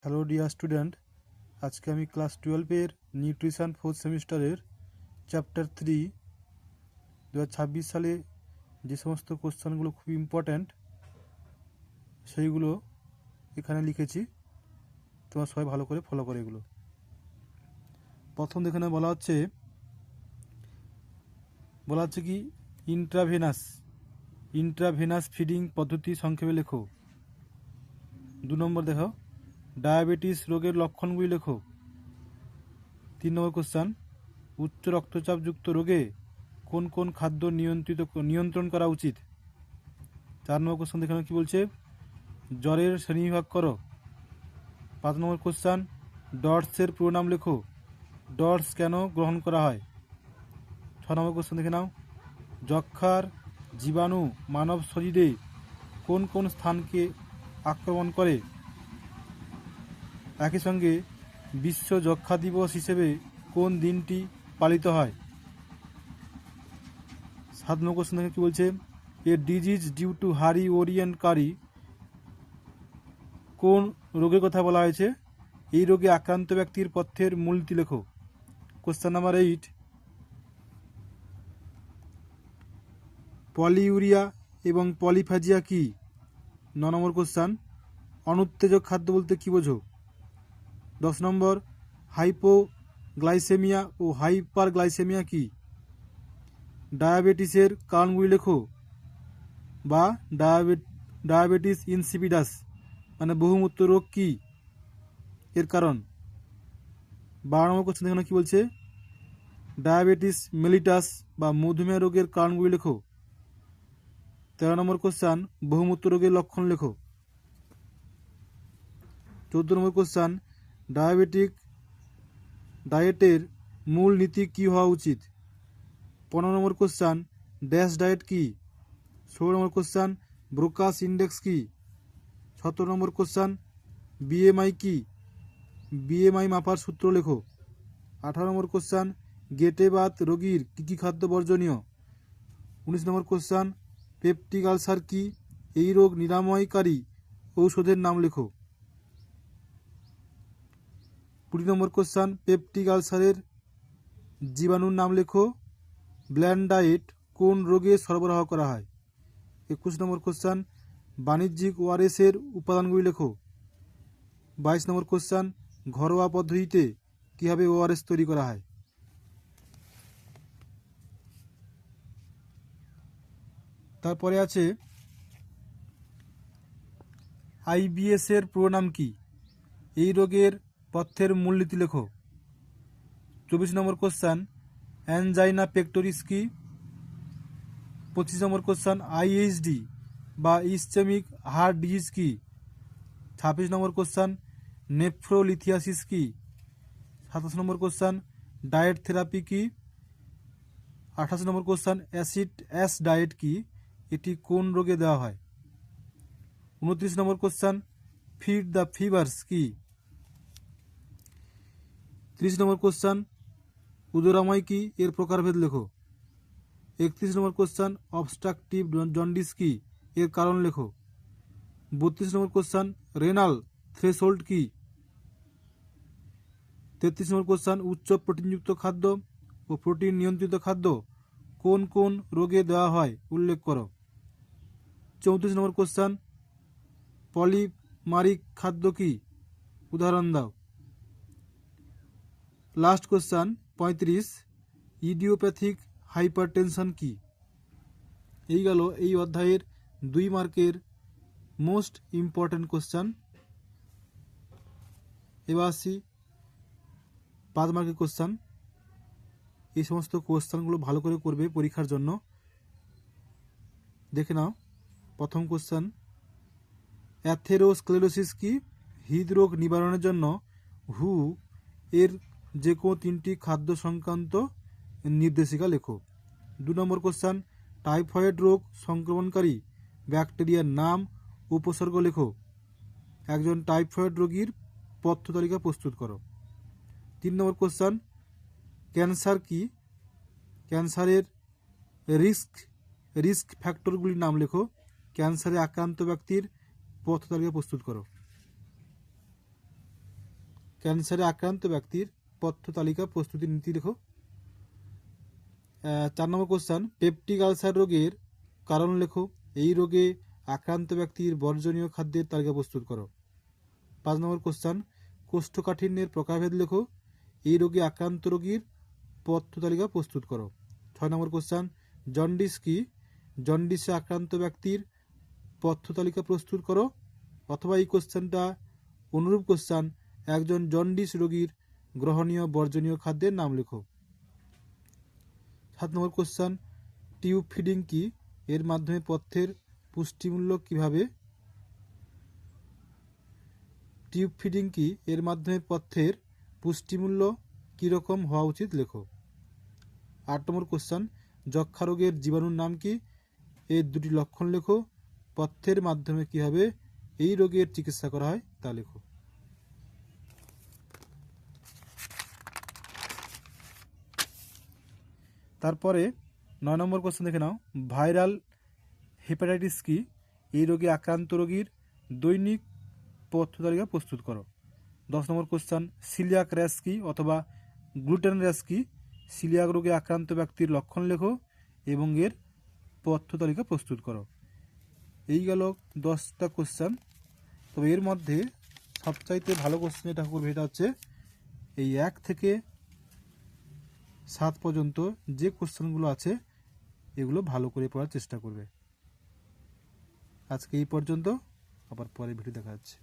Hello dear student, আজকে আমি class 12-এর nutrition 4th সেমিস্টারের চ্যাপ্টার 3 2026 সালে যে সমস্ত কোশ্চেনগুলো খুব ইম্পর্ট্যান্ট সেইগুলো এখানে লিখেছি। তোমরা সবাই ভালো করে ফলো করে এগুলো। প্রথম এখানে বলা হচ্ছে কি ইন্ট্রাভেনাস ফিডিং পদ্ধতি সংক্ষেপে লেখো। 2 নম্বর দেখো, ডায়াবেটিস রোগের লক্ষণগুলি লেখো। 3 নম্বর কোশ্চেন, উচ্চ রক্তচাপযুক্ত রোগে কোন কোন খাদ্য নিয়ন্ত্রণ করা উচিত। 4 নম্বর কোশ্চেন এখানে কি বলছে, জ্বরের শ্রেণীবিভাগ করো। 5 নম্বর কোশ্চেন, ডটসের পুরো নাম লেখো। ডটস কেন গ্রহণ করা হয়। 6 নম্বর কোশ্চেন দেখে নাও, যক্ষ্মার জীবাণু মানব শরীরে কোন কোন স্থানকে আক্রমণ করে। একই সঙ্গে বিশ্ব যক্ষ্মা দিবস হিসেবে কোন দিনটি পালিত হয়। 7 নম্বর কোশ্চেন দেখে কি বলছে, a disease due to hurry worry and curry কোন রোগের কথা বলা হয়েছে। এই রোগে আক্রান্ত ব্যক্তির পথ্যের মূলটি লেখো। কোশ্চেন নাম্বার 8, পলিউরিয়া এবং পলিফ্যাজিয়া কি। 9 নম্বর কোশ্চেন, অনুত্তেজক খাদ্য বলতে কি বোঝো। 10 নম্বর, হাইপোগ্লাইসেমিয়া ও হাইপারগ্লাইসেমিয়া কি। ডায়াবেটিসের কারণগুলি লেখো, বা ডায়াবেটিস ইনসিপিডাস মানে বহুমূত্র রোগ কি, এর কারণ। 12 নম্বর কোশ্চেন এখানে কি বলছে, ডায়াবেটিস মেলিটাস বা মধুমেহ রোগের কারণগুলি লেখো। 13 নম্বর কোশ্চেন, বহুমূত্র রোগের লক্ষণ লেখো। 14 নম্বর কোশ্চেন, ডায়াবেটিক ডায়েটের মূল নীতি কি হওয়া উচিত। 15 নম্বর কোশ্চেন, ড্যাশ ডায়েট কি। 16 নম্বর কোশ্চেন, ব্রোকাস ইন্ডেক্স কি। 17 নম্বর কোশ্চেন, বিএমআই কি। বিএমআই মাপার সূত্র লেখো। 18 নম্বর কোশ্চেন, গেটে বাত রোগীর কী কী খাদ্য বর্জনীয়। 19 নম্বর কোশ্চেন, পেপটিক আলসার কি। এই রোগ নিরাময়কারী ঔষধের নাম লেখো। 20 নম্বর কোশ্চেন, পেপটিক আলসারের জীবাণুর নাম লেখো। ব্ল্যান্ড ডায়েট কোন রোগে সরবরাহ করা হয়। 21 নম্বর কোশ্চেন, বাণিজ্যিক ওআরএসের উপাদানগুলি লেখো। 22 নম্বর কোশ্চেন, ঘরোয়া পদ্ধতিতে কীভাবে ওআরএস তৈরি করা হয়। তারপরে আছে আইবিএস এর পুরো নাম কি। এই রোগের পথ্যের মূলনীতি লেখো। 24 নম্বর কোশ্চেন, অ্যানজাইনা পেক্টোরিস কি। 25 নম্বর কোশ্চেন, আইএইচডি বা ইসচেমিক হার্ট ডিজিজ কি। 26 নম্বর কোশ্চেন, নেফ্রোলিথিয়াসিস কি। 27 নম্বর কোশ্চেন, ডায়েট থেরাপি কি। 28 নম্বর কোশ্চেন, অ্যাস ডায়েট কি, এটি কোন রোগে দেওয়া হয়। 29 নম্বর কোশ্চেন, ফিড দ্য ফিভার্স কি। 30 নম্বর কোশ্চেন, উদরাময় কি, এর প্রকারভেদ লেখো। 31 নম্বর কোশ্চেন, অবস্ট্রাকটিভ জন্ডিস কি, এর কারণ লেখো। 32 নম্বর কোশ্চেন, রেনাল থ্রেশহোল্ড কি। 33 নম্বর কোশ্চেন, উচ্চ প্রোটিনযুক্ত খাদ্য ও প্রোটিন নিয়ন্ত্রিত খাদ্য কোন কোন রোগে দেওয়া হয় উল্লেখ করো। 34 নম্বর কোশ্চেন, পলিমারিক খাদ্য কি, উদাহরণ দাও। লাস্ট কোশ্চেন 35, ইডিওপ্যাথিক হাইপারটেনশন কি। এই গেল এই অধ্যায়ের 2 মার্কের মোস্ট ইম্পর্ট্যান্ট কোশ্চেন। এবার আসি 5 মার্কের কোশ্চেন। এই সমস্ত কোশ্চেনগুলো ভালো করে করবে পরীক্ষার জন্য। দেখে নাও। প্রথম কোশ্চেন, অ্যাথেরোস্ক্লেরোসিস কি। হৃদরোগ নিবারণের জন্য হু এর যে কোনো 3টি খাদ্য সংক্রান্ত নির্দেশিকা লেখো। 2 নম্বর কোশ্চেন, টাইফয়েড রোগ সংক্রমণকারী ব্যাকটেরিয়ার নাম উপসর্গ লেখো। একজন টাইফয়েড রোগীর পথ্য তালিকা প্রস্তুত করো। 3 নম্বর কোশ্চেন, ক্যান্সার কি। ক্যান্সারের রিস্ক ফ্যাক্টরগুলির নাম লেখো। ক্যান্সারে আক্রান্ত ব্যক্তির পথ্য তালিকা প্রস্তুত করো। ক্যান্সারে আক্রান্ত ব্যক্তির পথ্য তালিকা প্রস্তুতি নীতি লেখো। 4 নম্বর কোশ্চেন, পেপটিক আলসার রোগের কারণ লেখো। এই রোগে আক্রান্ত ব্যক্তির বর্জনীয় খাদ্যের তালিকা প্রস্তুত করো। 5 নম্বর কোশ্চেন, কোষ্ঠকাঠিন্যের প্রকারভেদ লেখো। এই রোগে আক্রান্ত রোগীর পথ্য তালিকা প্রস্তুত করো। 6 নম্বর কোশ্চেন, জন্ডিস কি? জন্ডিসে আক্রান্ত ব্যক্তির পথ্য তালিকা প্রস্তুত করো। অথবা এই কোশ্চেনটা অনুরূপ কোশ্চেন, একজন জন্ডিস রোগীর গ্রহণীয় বর্জনীয় খাদ্যের নাম লেখো। 7 নম্বর কোশ্চেন, টিউব ফিডিং কি? এর মাধ্যমে পথ্যের পুষ্টিমূল্য কিভাবে টিউব ফিডিং কি? এর মাধ্যমে পথ্যের পুষ্টিমূল্য কীরকম হওয়া উচিত লেখো। 8 নম্বর কোশ্চেন, যক্ষ্মা রোগের জীবাণুর নাম কি? এর 2টি লক্ষণ লেখো। পথ্যের মাধ্যমে কিভাবে এই রোগের চিকিৎসা করা হয় তা লেখো। তারপরে 9 নম্বর কোশ্চেন দেখে নাও, ভাইরাল হেপাটাইটিস কি? এই রোগে আক্রান্ত রোগীর দৈনিক পথ্য তালিকা প্রস্তুত করো। 10 নম্বর কোশ্চেন, সিলিয়াক র্যাশ কি অথবা গ্লুটেন র্যাশ কি? সিলিয়াক রোগে আক্রান্ত ব্যক্তির লক্ষণ লেখো এবং এর পথ্য তালিকা প্রস্তুত করো। এই গেল 10টা কোশ্চেন। তবে এর মধ্যে সবচাইতে ভালো কোশ্চেন এটা করবে, এটা হচ্ছে এই 1 থেকে 7 পর্যন্ত যে কোশ্চেনগুলো আছে এগুলো ভালো করে পড়ার চেষ্টা করবে। আজকে এই পর্যন্ত, আবার পরে ভিডিও দেখা যাচ্ছে।